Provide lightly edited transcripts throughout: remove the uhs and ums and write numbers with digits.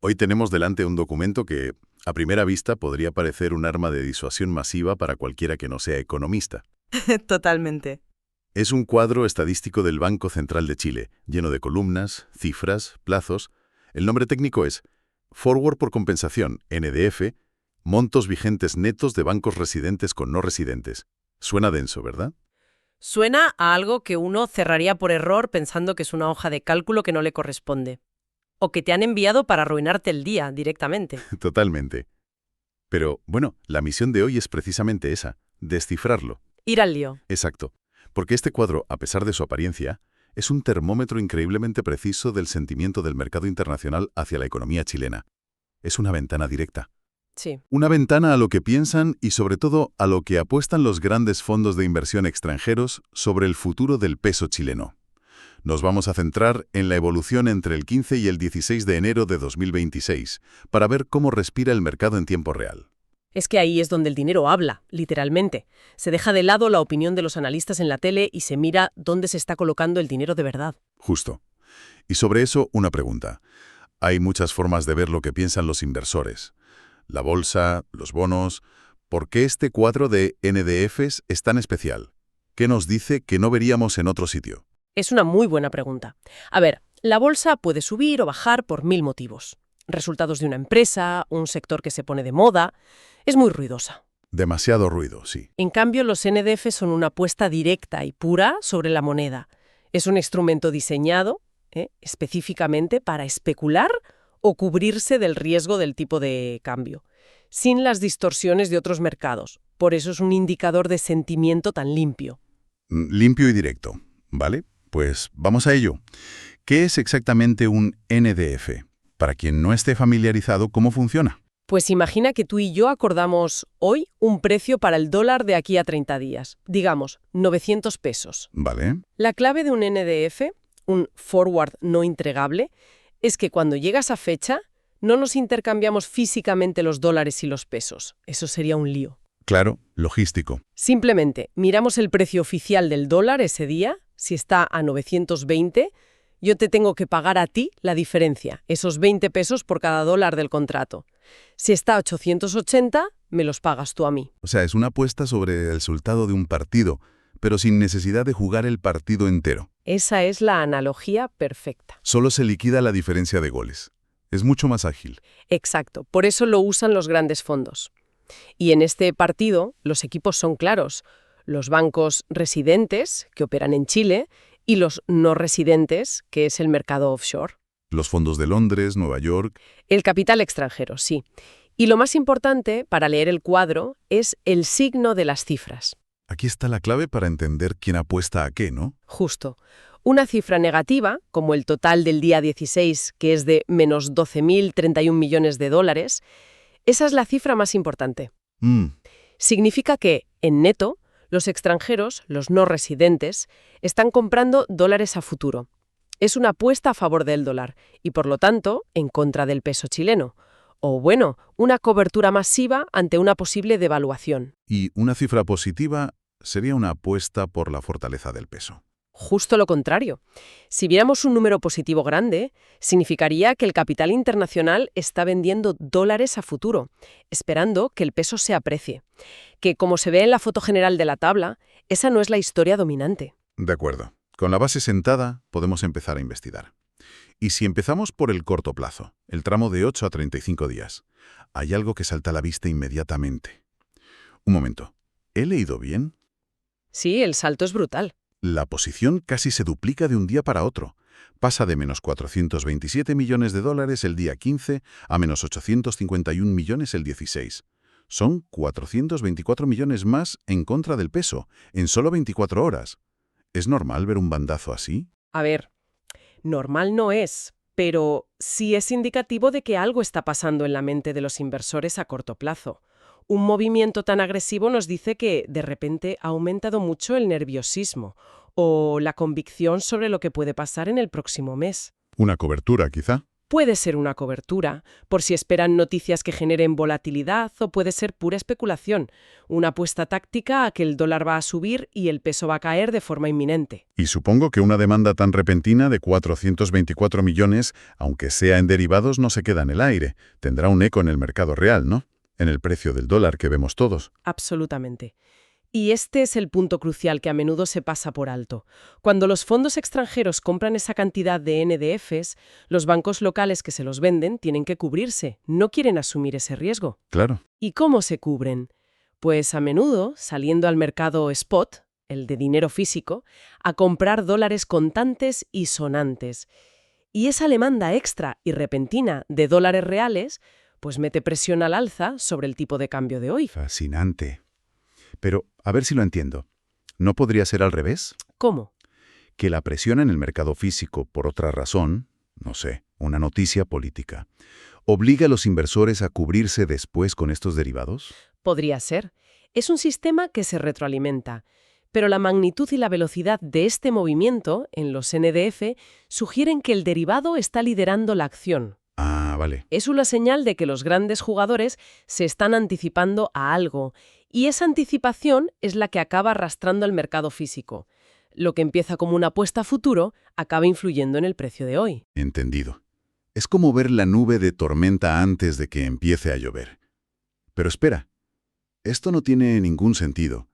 Hoy tenemos delante un documento que, a primera vista, podría parecer un arma de disuasión masiva para cualquiera que no sea economista. Totalmente. Es un cuadro estadístico del Banco Central de Chile, lleno de columnas, cifras, plazos. El nombre técnico es Forward por compensación, NDF, montos vigentes netos de bancos residentes con no residentes. Suena denso, ¿verdad? Suena a algo que uno cerraría por error pensando que es una hoja de cálculo que no le corresponde. O que te han enviado para arruinarte el día directamente. Totalmente. Pero, bueno, la misión de hoy es precisamente esa, descifrarlo. Ir al lío. Exacto. Porque este cuadro, a pesar de su apariencia, es un termómetro increíblemente preciso del sentimiento del mercado internacional hacia la economía chilena. Es una ventana directa. Sí. Una ventana a lo que piensan y, sobre todo, a lo que apuestan los grandes fondos de inversión extranjeros sobre el futuro del peso chileno. Nos vamos a centrar en la evolución entre el 15 y el 16 de enero de 2026, para ver cómo respira el mercado en tiempo real. Es que ahí es donde el dinero habla, literalmente. Se deja de lado la opinión de los analistas en la tele y se mira dónde se está colocando el dinero de verdad. Justo. Y sobre eso, una pregunta. Hay muchas formas de ver lo que piensan los inversores. La bolsa, los bonos. ¿Por qué este cuadro de NDFs es tan especial? ¿Qué nos dice que no veríamos en otro sitio? Es una muy buena pregunta. A ver, la bolsa puede subir o bajar por 1000 motivos. Resultados de una empresa, un sector que se pone de moda. Es muy ruidosa. Demasiado ruido, sí. En cambio, los NDF son una apuesta directa y pura sobre la moneda. Es un instrumento diseñado específicamente para especular o cubrirse del riesgo del tipo de cambio, sin las distorsiones de otros mercados. Por eso es un indicador de sentimiento tan limpio. Limpio y directo, ¿vale? Pues vamos a ello. ¿Qué es exactamente un NDF? Para quien no esté familiarizado, ¿cómo funciona? Pues imagina que tú y yo acordamos hoy un precio para el dólar de aquí a 30 días. Digamos, 900 pesos. ¿Vale? La clave de un NDF, un forward no entregable, es que cuando llega esa fecha, no nos intercambiamos físicamente los dólares y los pesos. Eso sería un lío. Claro, logístico. Simplemente miramos el precio oficial del dólar ese día. Si está a 920, yo te tengo que pagar a ti la diferencia, esos 20 pesos por cada dólar del contrato. Si está a 880, me los pagas tú a mí. O sea, es una apuesta sobre el resultado de un partido, pero sin necesidad de jugar el partido entero. Esa es la analogía perfecta. Solo se liquida la diferencia de goles. Es mucho más ágil. Exacto, por eso lo usan los grandes fondos. Y en este partido, los equipos son claros. Los bancos residentes, que operan en Chile, y los no residentes, que es el mercado offshore. Los fondos de Londres, Nueva York. El capital extranjero, sí. Y lo más importante para leer el cuadro es el signo de las cifras. Aquí está la clave para entender quién apuesta a qué, ¿no? Justo. Una cifra negativa, como el total del día 16, que es de menos 12.031 millones de dólares, esa es la cifra más importante. Significa que, en neto, los extranjeros, los no residentes, están comprando dólares a futuro. Es una apuesta a favor del dólar y, por lo tanto, en contra del peso chileno. O, bueno, una cobertura masiva ante una posible devaluación. Y una cifra positiva sería una apuesta por la fortaleza del peso. Justo lo contrario. Si viéramos un número positivo grande, significaría que el capital internacional está vendiendo dólares a futuro, esperando que el peso se aprecie. Que, como se ve en la foto general de la tabla, esa no es la historia dominante. De acuerdo. Con la base sentada, podemos empezar a investigar. Y si empezamos por el corto plazo, el tramo de 8 a 35 días, hay algo que salta a la vista inmediatamente. Un momento. ¿He leído bien? Sí, el salto es brutal. La posición casi se duplica de un día para otro. Pasa de menos 427 millones de dólares el día 15 a menos 851 millones el 16. Son 424 millones más en contra del peso, en solo 24 horas. ¿Es normal ver un bandazo así? A ver, normal no es, pero sí es indicativo de que algo está pasando en la mente de los inversores a corto plazo. Un movimiento tan agresivo nos dice que, de repente, ha aumentado mucho el nerviosismo o la convicción sobre lo que puede pasar en el próximo mes. Una cobertura, quizá. Puede ser una cobertura, por si esperan noticias que generen volatilidad, o puede ser pura especulación, una apuesta táctica a que el dólar va a subir y el peso va a caer de forma inminente. Y supongo que una demanda tan repentina de 424 millones, aunque sea en derivados, no se queda en el aire. Tendrá un eco en el mercado real, ¿no? En el precio del dólar que vemos todos. Absolutamente. Y este es el punto crucial que a menudo se pasa por alto. Cuando los fondos extranjeros compran esa cantidad de NDFs, los bancos locales que se los venden tienen que cubrirse, no quieren asumir ese riesgo. Claro. ¿Y cómo se cubren? Pues a menudo saliendo al mercado spot, el de dinero físico, a comprar dólares contantes y sonantes. Y esa demanda extra y repentina de dólares reales, pues mete presión al alza sobre el tipo de cambio de hoy. Fascinante. Pero, a ver si lo entiendo. ¿No podría ser al revés? ¿Cómo? Que la presión en el mercado físico, por otra razón, no sé, una noticia política, obliga a los inversores a cubrirse después con estos derivados. Podría ser. Es un sistema que se retroalimenta. Pero la magnitud y la velocidad de este movimiento en los NDF sugieren que el derivado está liderando la acción. Ah, vale. Es una señal de que los grandes jugadores se están anticipando a algo, y esa anticipación es la que acaba arrastrando al mercado físico. Lo que empieza como una apuesta a futuro acaba influyendo en el precio de hoy. Entendido. Es como ver la nube de tormenta antes de que empiece a llover. Pero espera, esto no tiene ningún sentido.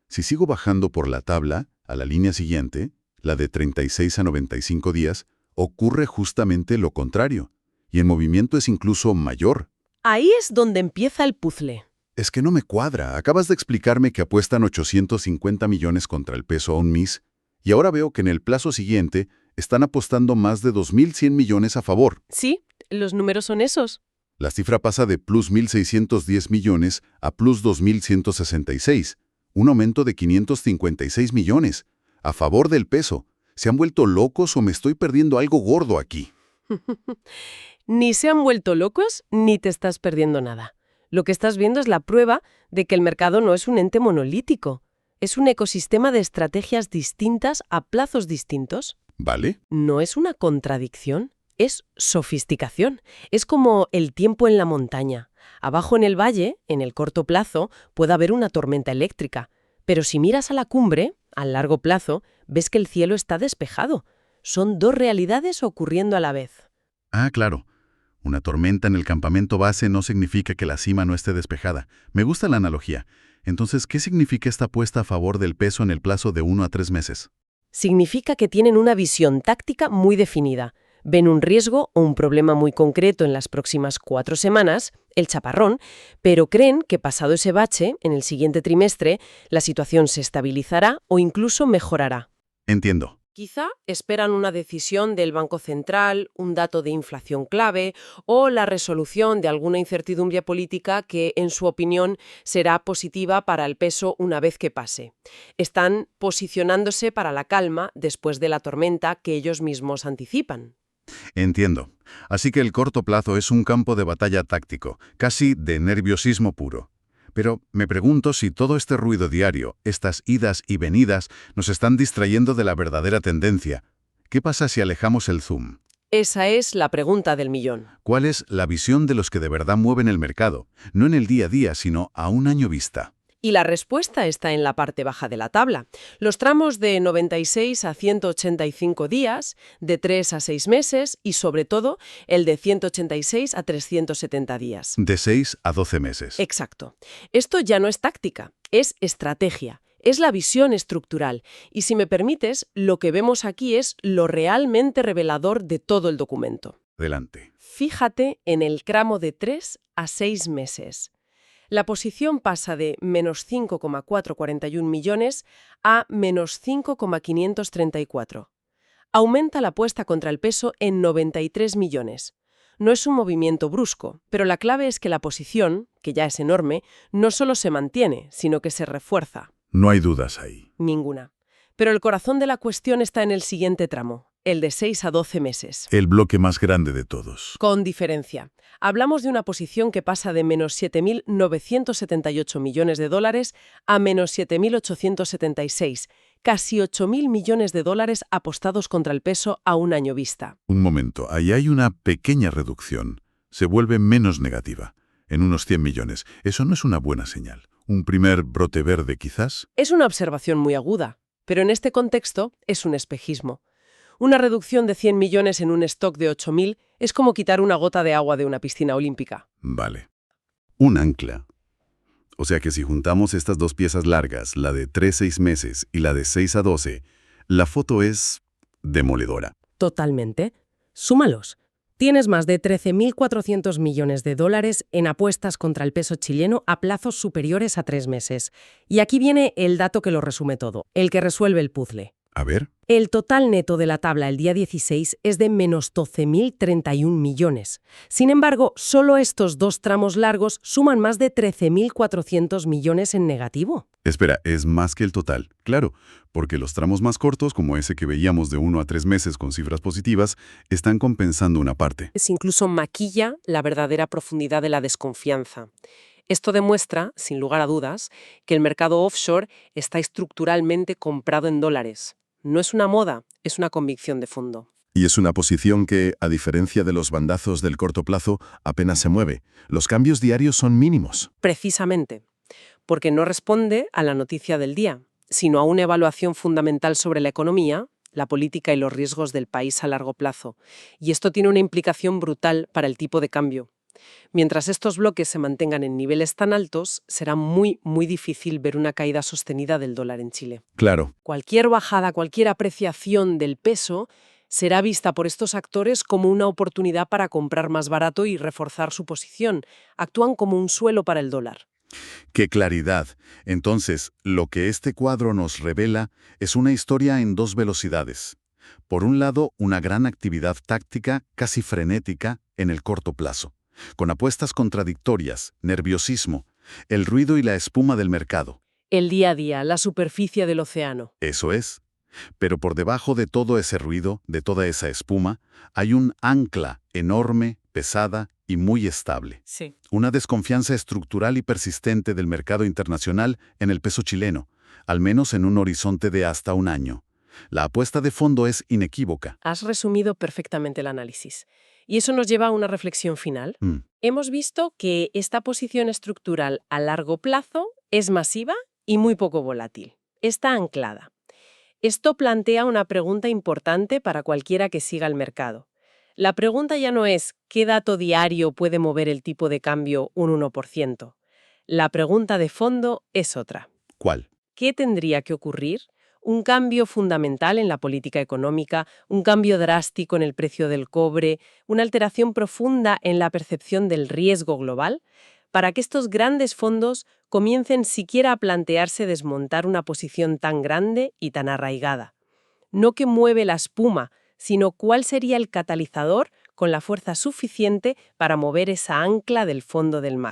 Si sigo bajando por la tabla, a la línea siguiente, la de 36 a 95 días, ocurre justamente lo contrario, y el movimiento es incluso mayor. Ahí es donde empieza el puzzle. Es que no me cuadra. Acabas de explicarme que apuestan 850 millones contra el peso a un MIS, y ahora veo que en el plazo siguiente están apostando más de 2.100 millones a favor. Sí, los números son esos. La cifra pasa de plus 1.610 millones a plus 2.166, un aumento de 556 millones, a favor del peso. ¿Se han vuelto locos o me estoy perdiendo algo gordo aquí? Ni se han vuelto locos, ni te estás perdiendo nada. Lo que estás viendo es la prueba de que el mercado no es un ente monolítico. Es un ecosistema de estrategias distintas a plazos distintos. ¿Vale? No es una contradicción, es sofisticación. Es como el tiempo en la montaña. Abajo en el valle, en el corto plazo, puede haber una tormenta eléctrica. Pero si miras a la cumbre, a largo plazo, ves que el cielo está despejado. Son dos realidades ocurriendo a la vez. Ah, claro. Una tormenta en el campamento base no significa que la cima no esté despejada. Me gusta la analogía. Entonces, ¿qué significa esta apuesta a favor del peso en el plazo de 1 a 3 meses? Significa que tienen una visión táctica muy definida. Ven un riesgo o un problema muy concreto en las próximas 4 semanas, el chaparrón, pero creen que pasado ese bache, en el siguiente trimestre, la situación se estabilizará o incluso mejorará. Entiendo. Quizá esperan una decisión del Banco Central, un dato de inflación clave o la resolución de alguna incertidumbre política que, en su opinión, será positiva para el peso una vez que pase. Están posicionándose para la calma después de la tormenta que ellos mismos anticipan. Entiendo. Así que el corto plazo es un campo de batalla táctico, casi de nerviosismo puro. Pero me pregunto si todo este ruido diario, estas idas y venidas, nos están distrayendo de la verdadera tendencia. ¿Qué pasa si alejamos el zoom? Esa es la pregunta del millón. ¿Cuál es la visión de los que de verdad mueven el mercado? No en el día a día, sino a un año vista. Y la respuesta está en la parte baja de la tabla. Los tramos de 96 a 185 días, de 3 a 6 meses y, sobre todo, el de 186 a 370 días. De 6 a 12 meses. Exacto. Esto ya no es táctica, es estrategia. Es la visión estructural. Y si me permites, lo que vemos aquí es lo realmente revelador de todo el documento. Adelante. Fíjate en el tramo de 3 a 6 meses. La posición pasa de menos 5,441 millones a menos 5,534. Aumenta la apuesta contra el peso en 93 millones. No es un movimiento brusco, pero la clave es que la posición, que ya es enorme, no solo se mantiene, sino que se refuerza. No hay dudas ahí. Ninguna. Pero el corazón de la cuestión está en el siguiente tramo, el de 6 a 12 meses. El bloque más grande de todos. Con diferencia. Hablamos de una posición que pasa de menos 7.978 millones de dólares a menos 7.876, casi 8.000 millones de dólares apostados contra el peso a un año vista. Un momento, ahí hay una pequeña reducción. Se vuelve menos negativa, en unos 100 millones. Eso no es una buena señal. ¿Un primer brote verde, quizás? Es una observación muy aguda, pero en este contexto es un espejismo. Una reducción de 100 millones en un stock de 8.000 es como quitar una gota de agua de una piscina olímpica. Vale. Un ancla. O sea que si juntamos estas dos piezas largas, la de 3-6 meses y la de 6-12, la foto es demoledora. Totalmente. Súmalos. Tienes más de 13.400 millones de dólares en apuestas contra el peso chileno a plazos superiores a 3 meses. Y aquí viene el dato que lo resume todo, el que resuelve el puzzle. A ver. El total neto de la tabla el día 16 es de menos 12.031 millones. Sin embargo, solo estos dos tramos largos suman más de 13.400 millones en negativo. Espera, es más que el total. Claro, porque los tramos más cortos, como ese que veíamos de 1 a 3 meses con cifras positivas, están compensando una parte. Incluso maquilla la verdadera profundidad de la desconfianza. Esto demuestra, sin lugar a dudas, que el mercado offshore está estructuralmente comprado en dólares. No es una moda, es una convicción de fondo. Y es una posición que, a diferencia de los bandazos del corto plazo, apenas se mueve. Los cambios diarios son mínimos. Precisamente, porque no responde a la noticia del día, sino a una evaluación fundamental sobre la economía, la política y los riesgos del país a largo plazo. Y esto tiene una implicación brutal para el tipo de cambio. Mientras estos bloques se mantengan en niveles tan altos, será muy, muy difícil ver una caída sostenida del dólar en Chile. Claro. Cualquier bajada, cualquier apreciación del peso será vista por estos actores como una oportunidad para comprar más barato y reforzar su posición. Actúan como un suelo para el dólar. ¡Qué claridad! Entonces, lo que este cuadro nos revela es una historia en dos velocidades. Por un lado, una gran actividad táctica, casi frenética, en el corto plazo, con apuestas contradictorias, nerviosismo, el ruido y la espuma del mercado. El día a día, la superficie del océano. Eso es. Pero por debajo de todo ese ruido, de toda esa espuma, hay un ancla enorme, pesada y muy estable. Sí. Una desconfianza estructural y persistente del mercado internacional en el peso chileno, al menos en un horizonte de hasta un año. La apuesta de fondo es inequívoca. Has resumido perfectamente el análisis. Y eso nos lleva a una reflexión final. Hemos visto que esta posición estructural a largo plazo es masiva y muy poco volátil. Está anclada. Esto plantea una pregunta importante para cualquiera que siga el mercado. La pregunta ya no es ¿qué dato diario puede mover el tipo de cambio un 1%? La pregunta de fondo es otra. ¿Cuál? ¿Qué tendría que ocurrir? Un cambio fundamental en la política económica, un cambio drástico en el precio del cobre, una alteración profunda en la percepción del riesgo global, para que estos grandes fondos comiencen siquiera a plantearse desmontar una posición tan grande y tan arraigada. No que mueve la espuma, sino cuál sería el catalizador con la fuerza suficiente para mover esa ancla del fondo del mar.